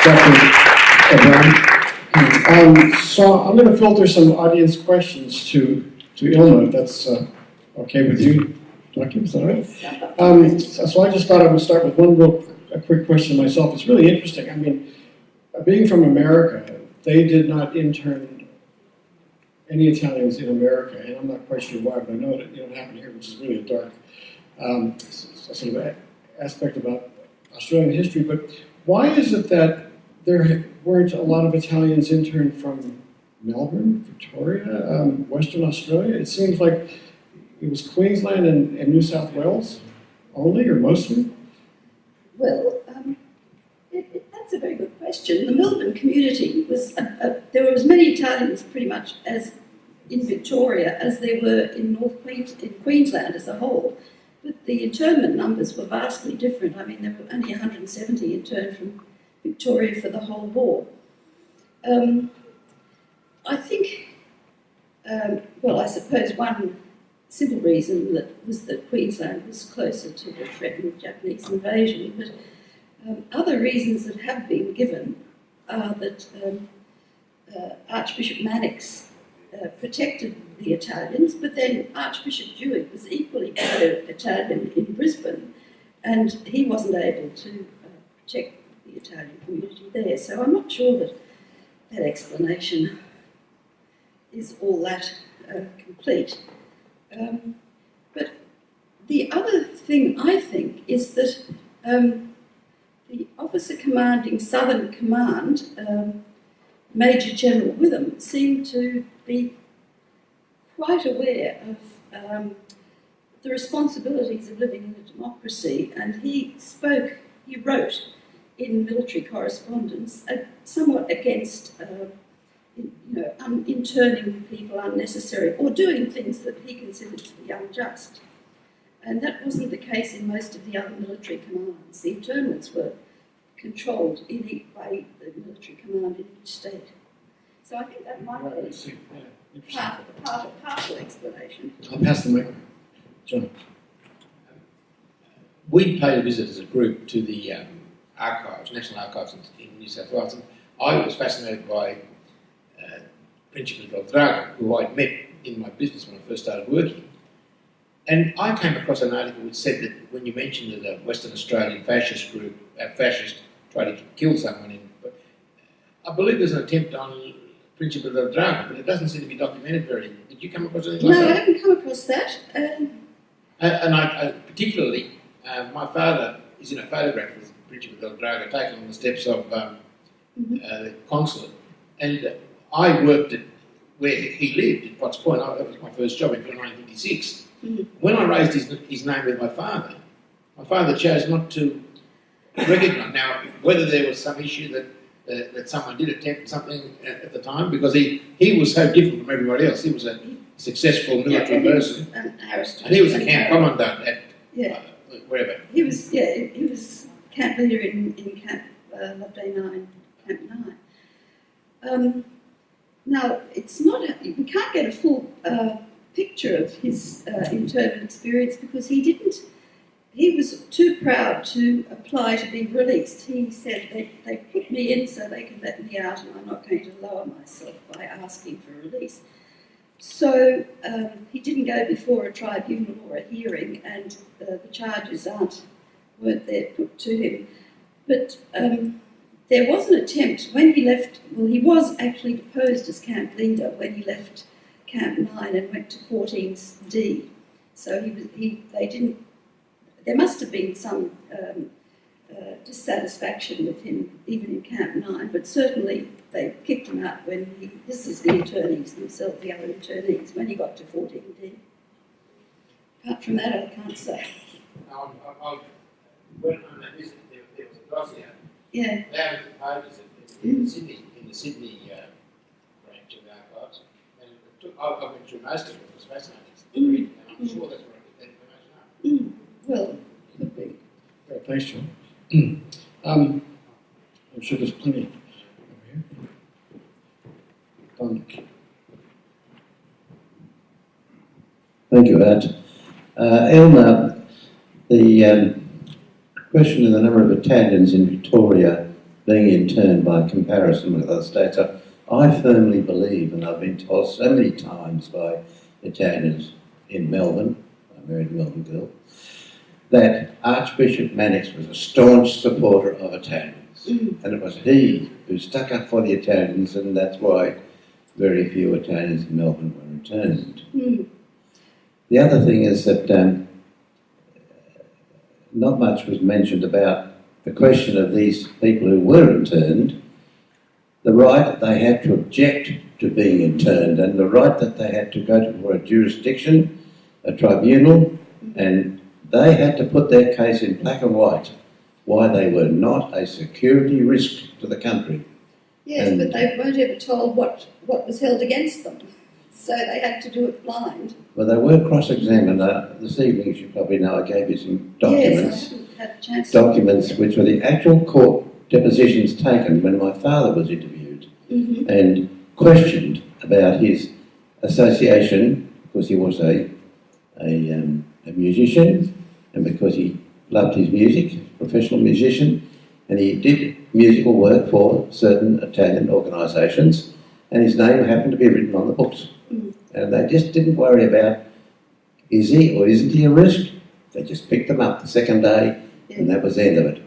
Thanks, Dr. So I'm going to filter some audience questions to Ilma, if that's okay with you, Doctor. Is that right? So I just thought I would start with a quick question myself. It's really interesting. I mean, being from America, they did not intern any Italians in America, and I'm not quite sure why, but I know that it happened here, which is really a dark sort of aspect about Australian history. But why is it that there weren't a lot of Italians interned from Melbourne, Victoria, Western Australia? It seems like it was Queensland and New South Wales only, or mostly? Well, that's a very good question. The Melbourne community was, there were as many Italians pretty much as in Victoria as there were in Queensland as a whole. But the internment numbers were vastly different. I mean, there were only 170 interned from Victoria for the whole war. I think, well, I suppose one simple reason was that Queensland was closer to the threatened Japanese invasion, but other reasons that have been given are that Archbishop Mannix protected the Italians, but then Archbishop Dewitt was equally pro-Italian in Brisbane, and he wasn't able to protect the Italian community there. So I'm not sure that that explanation is all that complete. But the other thing I think is that the officer commanding Southern Command, Major General Witham, seemed to be quite aware of the responsibilities of living in a democracy, and he wrote in military correspondence somewhat against interning people unnecessary or doing things that he considered to be unjust. And that wasn't the case in most of the other military commands. The internments were controlled by the military command in each state. So I think that might be part of the partial explanation. I'll pass the mic. John. We paid a visit as a group to the archives, National Archives in New South Wales, and I was fascinated by Principal del Drago, who I'd met in my business when I first started working. And I came across an article which said that when you mentioned that a Western Australian fascist group, fascist tried to kill someone, but I believe there's an attempt on Principal del Drago, but it doesn't seem to be documented very. Did you come across anything like that? No, I haven't come across that. And I particularly, my father is in a photograph with Principal del Drago taken on the steps of the consulate, and I worked at where he lived at Potts Point. That was my first job in 1956. When I raised his name with my father chose not to recognise. Now, whether there was some issue that someone did attempt something at the time, because he was so different from everybody else. He was a successful military person, and he was a camp commandant at wherever. He was camp leader in Camp Loveday 9, Camp 9. Now, it's not, we can't get a full picture of his internment experience because he was too proud to apply to be released. He said they put me in so they can let me out, and I'm not going to lower myself by asking for release. So he didn't go before a tribunal or a hearing, and the charges weren't there put to him. But there was an attempt when he left. Well, he was actually deposed as camp leader when he left Camp 9 and went to 14D. So they didn't. There must have been some dissatisfaction with him, even in Camp 9. But certainly they kicked him out when this is the internees themselves, the other internees, when he got to 14D. Apart from that, I can't say. When I visited, there was a dossier. Yeah. Down at the pages in the Sydney branch of the archives, and I went through most of it. It was fascinating, and I'm sure that's where I get that information up. Well, could be. Right, thanks, John. I'm sure there's plenty over here. Dominic. Thank you, Ed. Ilma, the question of the number of Italians in Victoria being interned by comparison with other states. I firmly believe, and I've been told so many times by Italians in Melbourne, I married a Melbourne girl, that Archbishop Mannix was a staunch supporter of Italians. And it was he who stuck up for the Italians, and that's why very few Italians in Melbourne were interned. The other thing is that not much was mentioned about the question of these people who were interned, the right that they had to object to being interned, and the right that they had to go to a jurisdiction, a tribunal, and they had to put their case in black and white, why they were not a security risk to the country. Yes, And but they weren't ever told what was held against them, so they had to do it blind. well, they were cross-examined. This evening, as you probably know, I gave you some documents. Yes, I haven't had a chance Documents which were the actual court depositions taken when my father was interviewed and questioned about his association, because he was a musician and because he loved his music, professional musician, and he did musical work for certain Italian organisations, and his name happened to be written on the books. And they just didn't worry about, is he or isn't he a risk? They just picked him up the second day, and that was the end of it.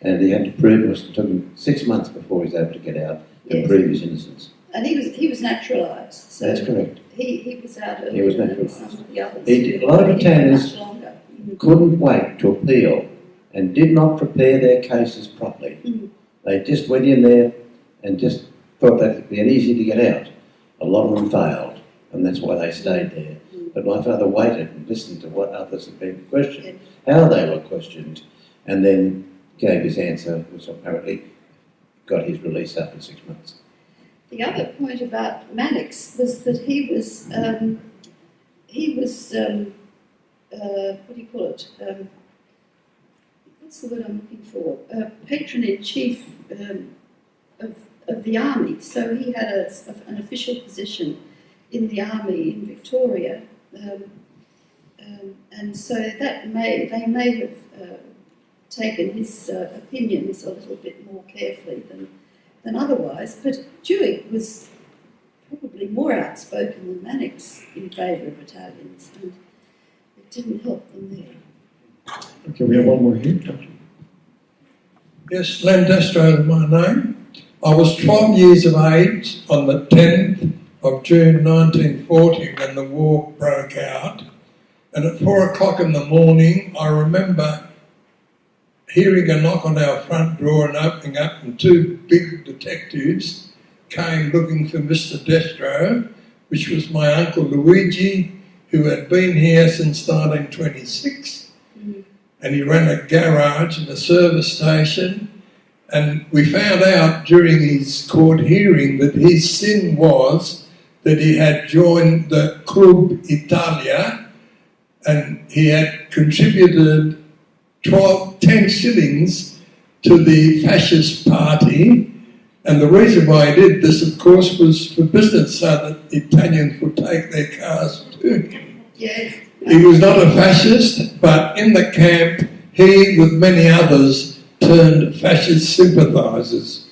And he had to prove it took him 6 months before he was able to get out and prove his innocence. And he was naturalised. So that's correct. He was out earlier He was than naturalised. some of the others. A lot of Italians much longer. couldn't wait to appeal and did not prepare their cases properly. They just went in there and just thought that it'd be easy to get out. A lot of them failed, and that's why they stayed there. But my father waited and listened to what others had been questioned, how they were questioned, and then gave his answer, which apparently got his release after 6 months. The other point about Mannix was that he was what do you call it? What's the word I'm looking for? Patron-in-chief of the army. So he had an official position in the army in Victoria, and so they may have taken his opinions a little bit more carefully than otherwise. But Dewey was probably more outspoken than Mannix in favour of Italians, and it didn't help them there. Okay, we have one more here. Yes, Len Destro is my name. I was 12 years of age on the 10th of June 1940 when the war broke out, and at 4 o'clock in the morning I remember hearing a knock on our front door and opening up, and two big detectives came looking for Mr. Destro, which was my uncle Luigi, who had been here since 1926. And he ran a garage and a service station, and we found out during his court hearing that his sin was that he had joined the Club Italia, and he had contributed 10 shillings to the fascist party, and the reason why he did this, of course, was for business, so that Italians would take their cars to him. Yes. He was not a fascist, but in the camp, he, with many others, turned fascist sympathisers.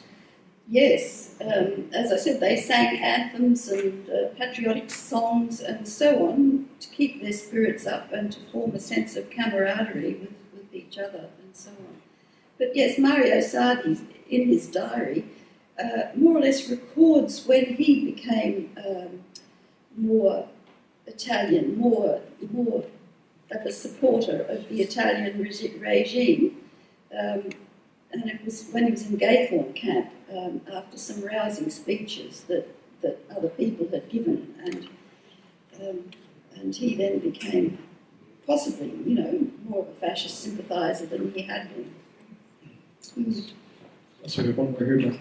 Yes, as I said, they sang anthems and patriotic songs and so on to keep their spirits up and to form a sense of camaraderie with each other and so on. But yes, Mario Sardi, in his diary, more or less records when he became more Italian, more of a supporter of the Italian regime, and it was when he was in Gaythorne camp after some rousing speeches that other people had given, and he then became possibly, more of a fascist sympathiser than he had been. So we have one more here.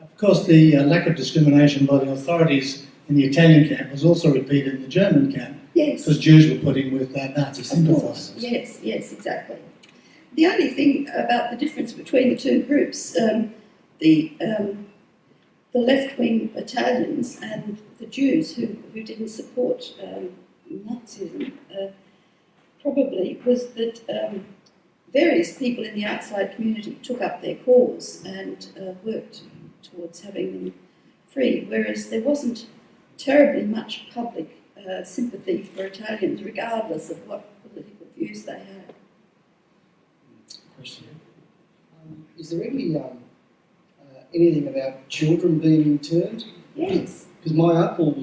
Of course, the lack of discrimination by the authorities in the Italian camp was also repeated in the German camp. Yes. Because Jews were put in with Nazi sympathisers. Yes, exactly. The only thing about the difference between the two groups, the left-wing Italians and the Jews who didn't support Nazism, probably was that various people in the outside community took up their cause and worked towards having them free, whereas there wasn't terribly much public sympathy for Italians, regardless of what political views they had. Question. Is there any anything about children being interned? Yes. Because my uncle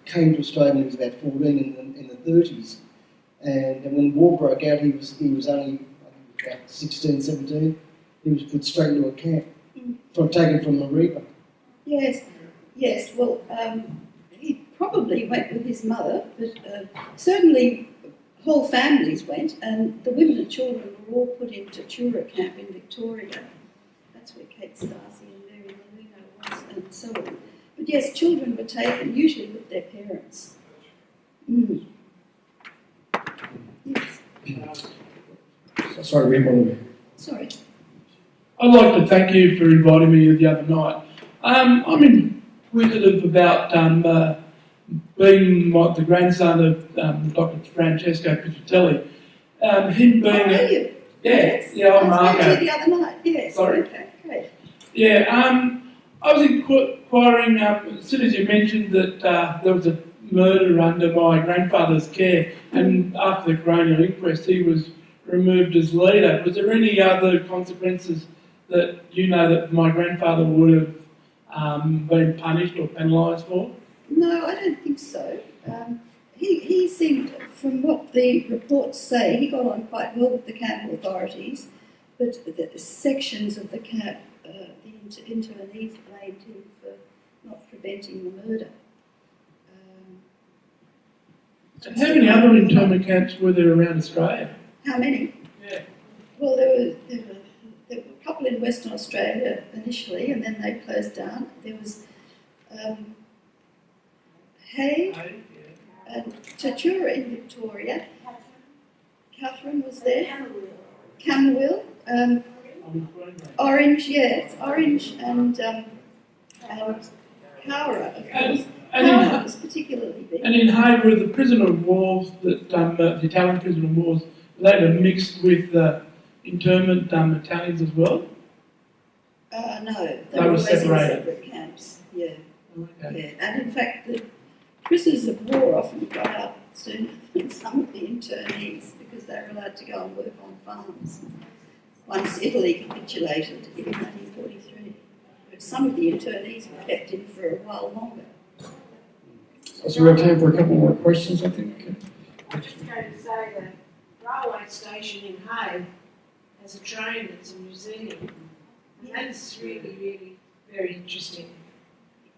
came to Australia when he was about 14 in the 30s, and when the war broke out, he was only I think about 16, 17. He was put straight into a camp, taken from the Reaper. Yes. Yes. Well, he probably went with his mother, but certainly whole families went, and the women and children were all put into Tura camp in Victoria. That's where Kate Stacey and Mary Molino was, and so on. But yes, children were taken, usually with their parents. Mm. Yes. Sorry, we have one over. Sorry. I'd like to thank you for inviting me the other night. I'm inquisitive about being the grandson of Dr. Francesco Pizzatelli. Him being Are you? Yeah, I'm I spoke Marco. to you the other night, yes. Sorry. Okay, great. Yeah, I was inquiring, as soon as you mentioned that there was a murder under my grandfather's care, and after the coronial inquest he was removed as leader. Was there any other consequences that you know that my grandfather would have been punished or penalised for? No, I don't think so. He seemed, from what the reports say, he got on quite well with the camp authorities, but the sections of the camp, the internees blamed him for not preventing the murder. How many other internment camps were there around Australia? How many? Yeah. Well, there were a couple in Western Australia initially, and then they closed down. There was Hay and Tatura in Victoria. Catherine was there. Camberwell. Orange, yes, Orange and Cowra, of course. Cowra was particularly big. And in Hay were the prisoner of wars, that the Italian prisoner of wars, they were mixed with internment Italians as well? No, They were were always in separated. separate camps, yeah. Okay. Yeah. And in fact, the prisoners of war often got out sooner than some of the internees because they were allowed to go and work on farms once Italy capitulated in 1943. But some of the internees were kept in for a while longer. So we have time for a couple more questions, I think. I'm just going to say the railway station in Hay has a train that's a museum. And that's really, really very interesting.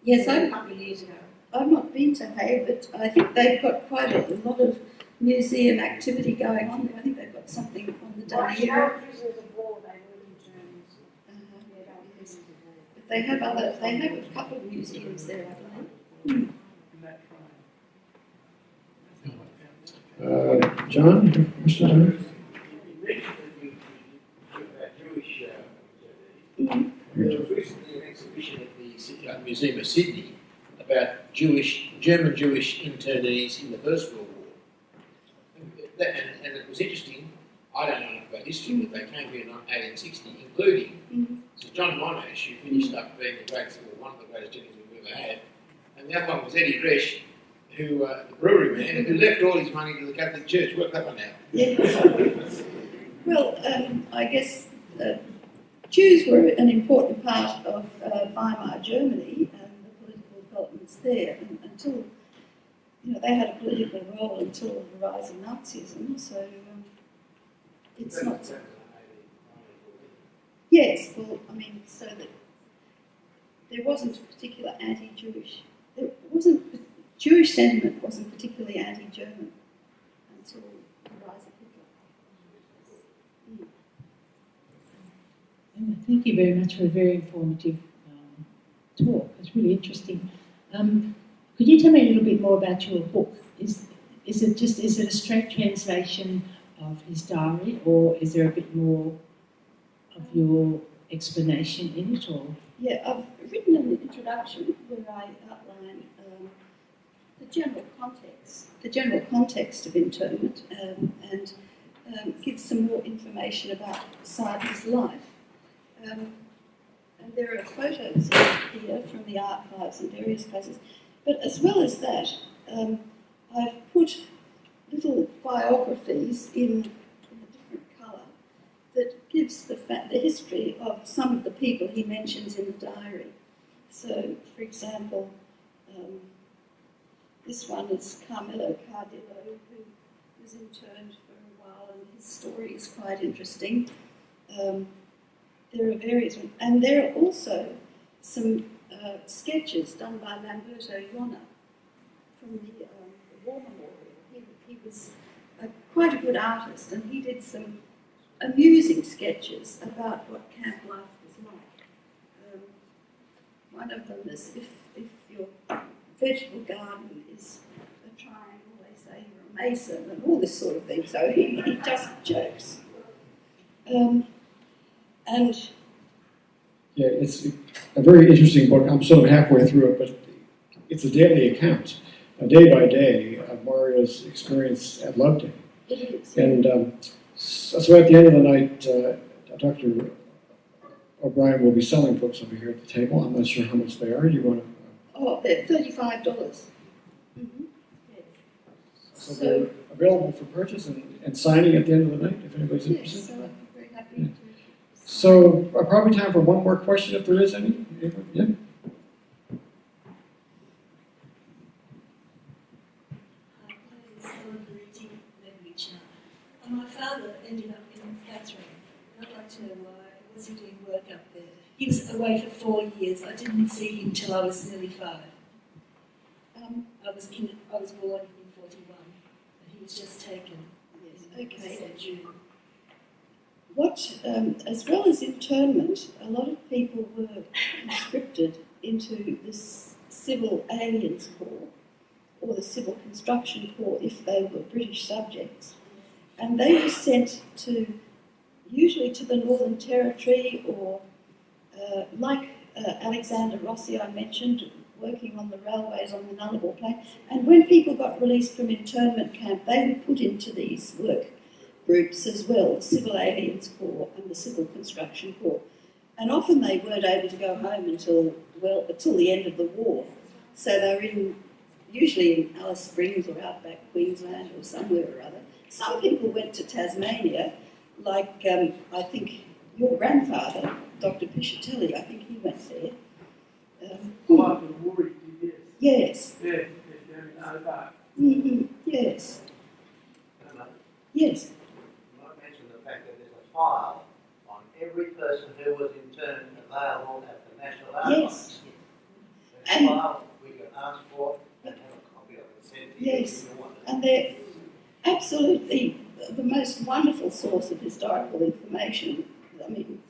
Yes, A couple of years ago. I've not been to Hay, but I think they've got quite a lot of museum activity going on there. I think they've got something on the Like Dunedin. our prisoners of war, they were interns. Yes. But they have a couple of museums there, I believe. John, you have a question? There was recently an exhibition at the Museum of Sydney about German Jewish internees in the First World War. And it was interesting. I don't know enough about history, but they came here in 1860, including so John Monash, who finished up being one of the greatest generals we've ever had, and the other one was Eddie Resch, who the brewery man, who left all his money to the Catholic Church. Work that one out. Yes. Well, I guess Jews were an important part of Weimar Germany and the political developments there until, they had a political role until the rise of Nazism. So it's not. Yes, well, so that there wasn't a particular anti-Jewish. Jewish sentiment wasn't particularly anti-German until the rise of Hitler. Thank you very much for a very informative talk. It's really interesting. Could you tell me a little bit more about your book? Is it a straight translation of his diary, or is there a bit more of your explanation in it? Or Yeah, I've written an introduction where I outline the general context of internment, and gives some more information about the side of his life. And there are photos here from the archives in various places. But as well as that, I've put little biographies in a different colour that gives the history of some of the people he mentions in the diary. So, for example, this one is Carmelo Cardillo, who was interned for a while, and his story is quite interesting. There are various ones, and there are also some sketches done by Lamberto Iona from the War Memorial. He was quite a good artist, and he did some amusing sketches about what camp life was like. One of them is if your vegetable garden is a triangle, they say you're a mason, and all this sort of thing. So he just jokes. And yeah, it's a very interesting book. I'm sort of halfway through it, but it's a daily account, day by day, of Mario's experience at Loveday. it is. And so at the end of the night, Dr. O'Brien will be selling books over here at the table. I'm not sure how much they are. Do you want to? Oh, they're $35. Mm-hmm. So they're available for purchase and signing at the end of the night, if anybody's Yes, interested. so I'm very happy Yeah. to. So probably time for one more question, if there is any. Yeah. My father ended up in Catherine. I'd like to know why. Was he doing work up there? He was away for 4 years. I didn't see him till I was nearly 5. I was born in 41, and he was just taken. Yes, okay. In June. What, as well as internment, a lot of people were conscripted into this Civil Aliens Corps, or the Civil Construction Corps if they were British subjects. And they were sent to, usually to the Northern Territory, or like Alexander Rossi I mentioned, working on the railways on the Nullarbor Plain. And when people got released from internment camp, they were put into these work groups as well, the Civil Aliens Corps and the Civil Construction Corps. And often they weren't able to go home until the end of the war. So they were usually in Alice Springs or outback Queensland or somewhere or other. Some people went to Tasmania, like I think your grandfather, Dr. Piscitelli, I think he went there. Yes. Yeah, down in Hobart. Mm-hmm. Yes. Yes. You might mention the fact that there's a file on every person who was interned available at the National Archives. Yes. There's a file we can ask for and have a copy of it sent to you Yes. if you want it. And they're absolutely the most wonderful source of historical information. I mean,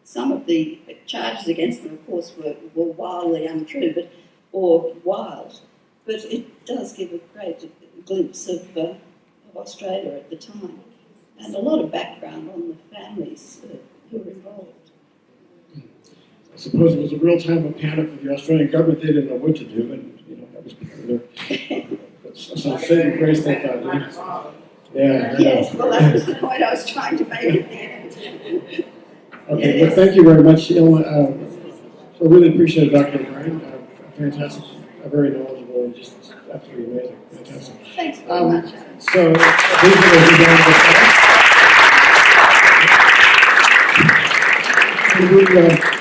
some of the charges against them, of course, were wildly untrue, or wild, but it does give a great glimpse of Australia at the time, and a lot of background on the families who were involved. I suppose it was a real time of panic for the Australian government. They didn't know what to do, and that was part of their saving grace. They thought, yeah. Yes, well, that was the point I was trying to make at the end. Okay, Yes. well, thank you very much, Ilma. I really appreciate it, Dr. O'Brien. Fantastic, very knowledgeable, and just absolutely amazing. Fantastic. Thanks very much. So, these are the